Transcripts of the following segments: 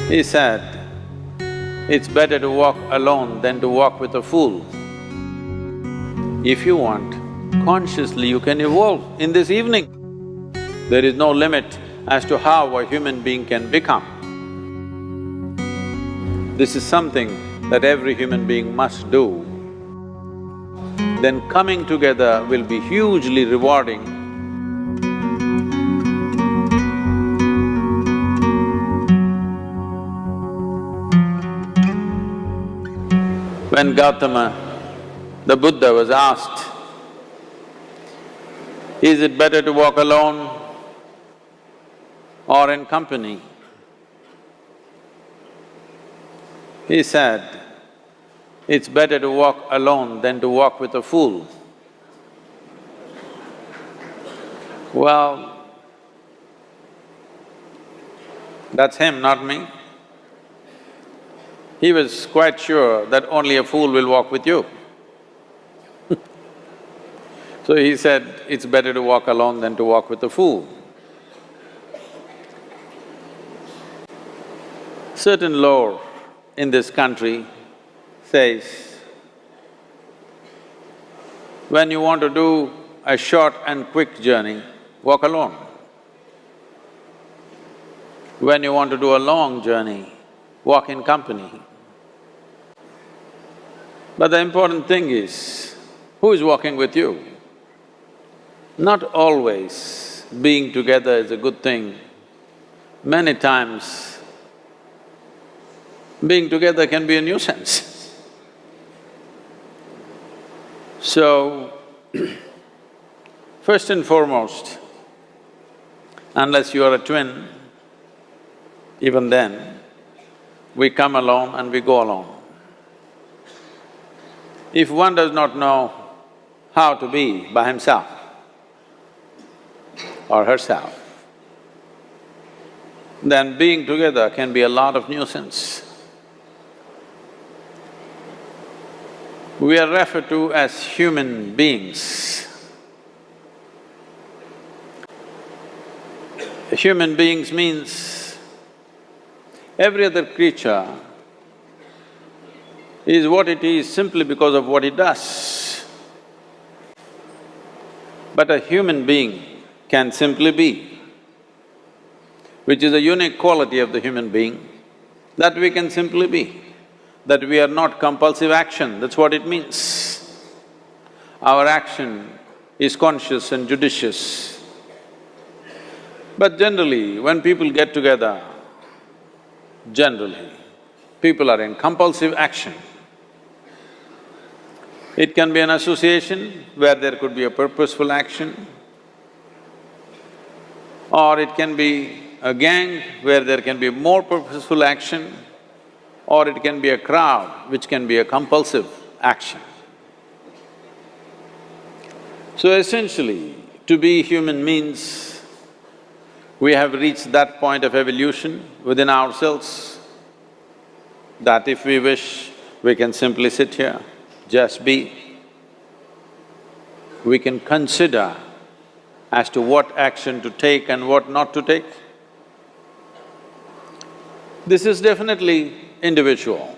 He said, it's better to walk alone than to walk with a fool. If you want, consciously you can evolve in this evening. There is no limit as to how a human being can become. This is something that every human being must do. Then coming together will be hugely rewarding. When Gautama, the Buddha, was asked, is it better to walk alone or in company? He said, it's better to walk alone than to walk with a fool. Well, that's him, not me. He was quite sure that only a fool will walk with you. So he said, it's better to walk alone than to walk with a fool. Certain lore in this country says, when you want to do a short and quick journey, walk alone. When you want to do a long journey, walk in company. But the important thing is, who is walking with you? Not always being together is a good thing. Many times, being together can be a nuisance. So, first and foremost, unless you are a twin, even then, we come alone and we go alone. If one does not know how to be by himself or herself, then being together can be a lot of nuisance. We are referred to as human beings. Human beings means every other creature is what it is simply because of what it does. But a human being can simply be, which is a unique quality of the human being, that we can simply be, that we are not compulsive action, that's what it means. Our action is conscious and judicious. But generally, when people get together, generally, people are in compulsive action. It can be an association where there could be a purposeful action, or it can be a gang where there can be more purposeful action, or it can be a crowd which can be a compulsive action. So essentially, to be human means we have reached that point of evolution within ourselves that if we wish, we can simply sit here, just be. We can consider as to what action to take and what not to take. This is definitely individual.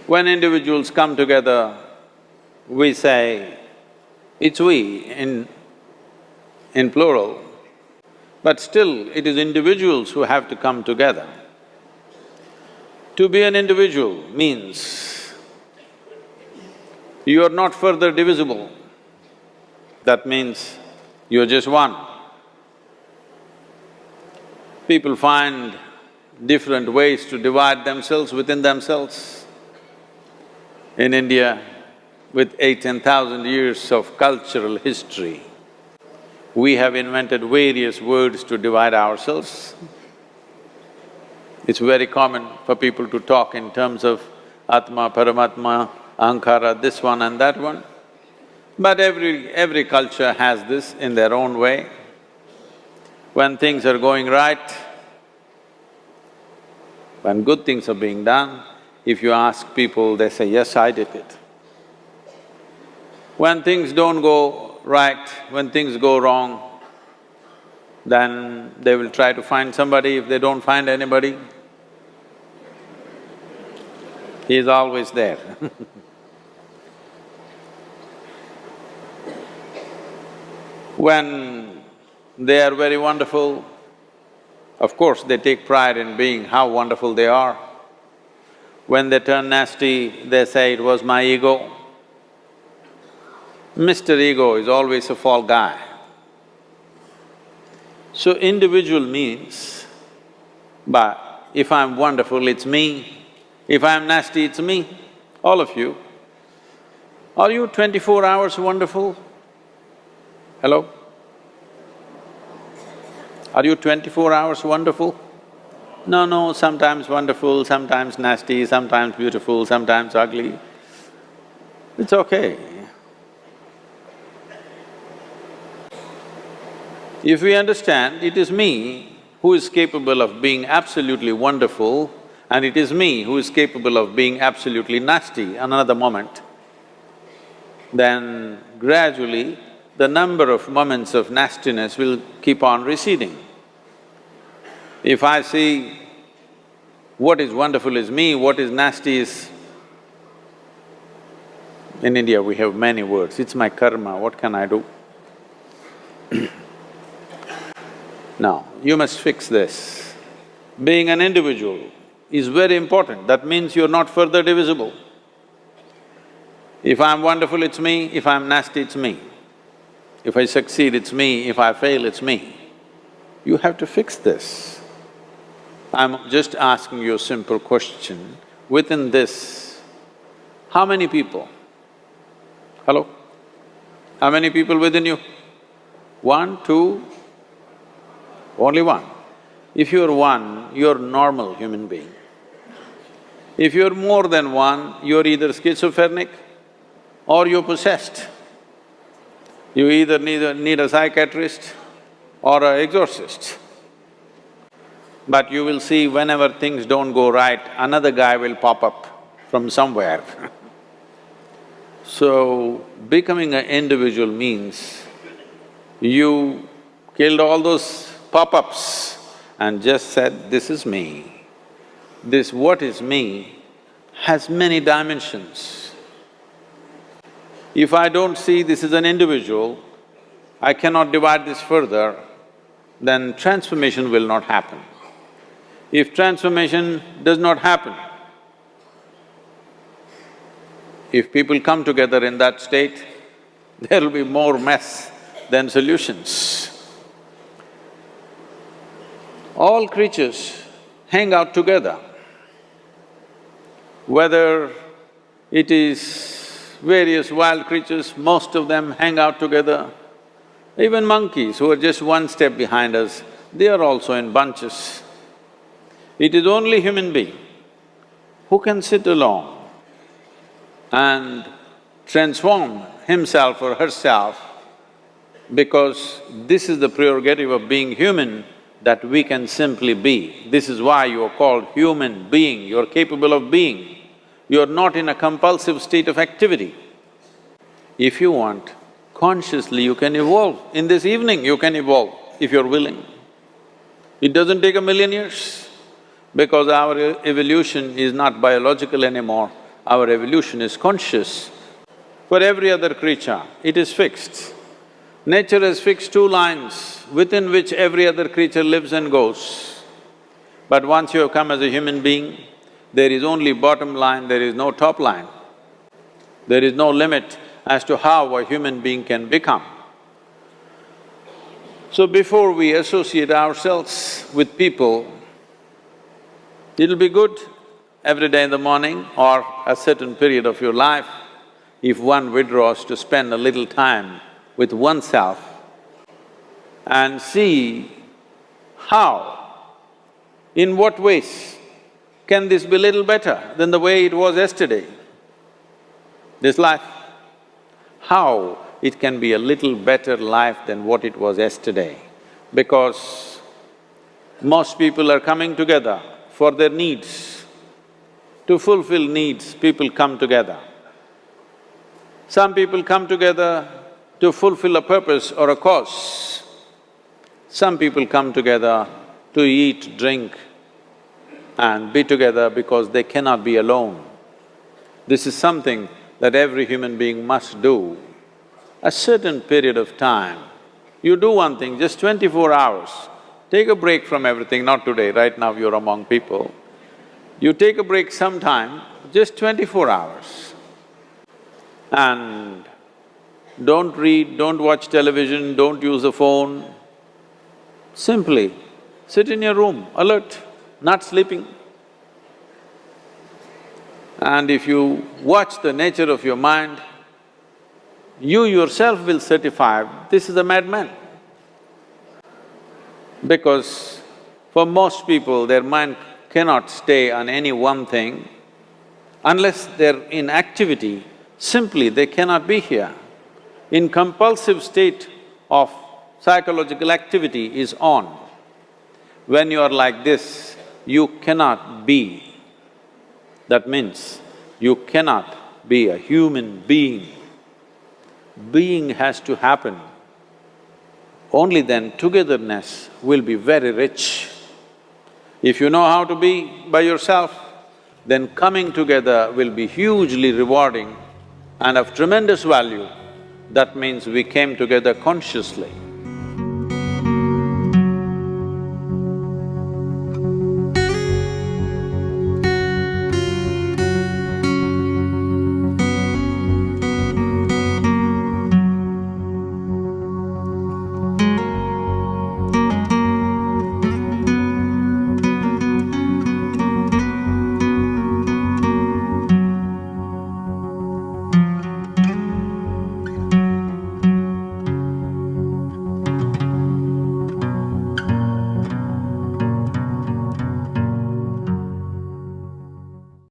When individuals come together, we say, it's we in plural, but still it is individuals who have to come together. To be an individual means you are not further divisible. That means you are just one. People find different ways to divide themselves within themselves. In India, with 8,000–10,000 years of cultural history, we have invented various words to divide ourselves. It's very common for people to talk in terms of Atma, Paramatma, Ahankara, this one and that one. But every culture has this in their own way. When things are going right, when good things are being done, if you ask people, they say, yes, I did it. When things don't go right, when things go wrong, then they will try to find somebody. If they don't find anybody, He is always there. When they are very wonderful, of course they take pride in being how wonderful they are. When they turn nasty, they say, "It was my ego." Mr. Ego is always a fall guy. So individual means, but if I'm wonderful, it's me. If I'm nasty, it's me. All of you. Are you 24 hours wonderful? Hello? Are you 24 hours wonderful? No, sometimes wonderful, sometimes nasty, sometimes beautiful, sometimes ugly. It's okay. If we understand it is me who is capable of being absolutely wonderful and it is me who is capable of being absolutely nasty another moment, then gradually the number of moments of nastiness will keep on receding. If I see what is wonderful is me, what is nasty is… In India we have many words, it's my karma, what can I do? Now, you must fix this. Being an individual is very important, that means you're not further divisible. If I'm wonderful, it's me, if I'm nasty, it's me. If I succeed, it's me, if I fail, it's me. You have to fix this. I'm just asking you a simple question. Within this, how many people? Hello? How many people within you? One, two? Only one. If you're one, you're a normal human being. If you're more than one, you're either schizophrenic or you're possessed. You either need a psychiatrist or an exorcist. But you will see whenever things don't go right, another guy will pop up from somewhere. So, becoming an individual means you killed all those pop-ups and just said, "This is me." This what is me has many dimensions. If I don't see this is an individual, I cannot divide this further, then transformation will not happen. If transformation does not happen, if people come together in that state, there will be more mess than solutions. All creatures hang out together. Whether it is various wild creatures, most of them hang out together. Even monkeys who are just one step behind us, they are also in bunches. It is only human being who can sit alone and transform himself or herself, because this is the prerogative of being human, that we can simply be. This is why you are called human being, you are capable of being. You are not in a compulsive state of activity. If you want, consciously you can evolve. In this evening you can evolve, if you're willing. It doesn't take 1,000,000 years, because our evolution is not biological anymore, our evolution is conscious. For every other creature, it is fixed. Nature has fixed 2 lines within which every other creature lives and goes. But once you have come as a human being, there is only bottom line, there is no top line. There is no limit as to how a human being can become. So before we associate ourselves with people, it'll be good every day in the morning or a certain period of your life, if one withdraws to spend a little time with oneself and see how, in what ways can this be little better than the way it was yesterday, this life? How it can be a little better life than what it was yesterday, because most people are coming together for their needs. To fulfill needs, people come together. Some people come together to fulfill a purpose or a cause. Some people come together to eat, drink and be together because they cannot be alone. This is something that every human being must do. A certain period of time, you do one thing, just 24 hours, take a break from everything, not today, right now you're among people. You take a break sometime, just 24 hours. And don't read, don't watch television, don't use the phone. Simply sit in your room, alert, not sleeping. And if you watch the nature of your mind, you yourself will certify, this is a madman. Because for most people, their mind cannot stay on any one thing. Unless they're in activity, simply they cannot be here. In compulsive state of psychological activity is on. When you are like this, you cannot be. That means you cannot be a human being. Being has to happen. Only then togetherness will be very rich. If you know how to be by yourself, then coming together will be hugely rewarding and of tremendous value. That means we came together consciously.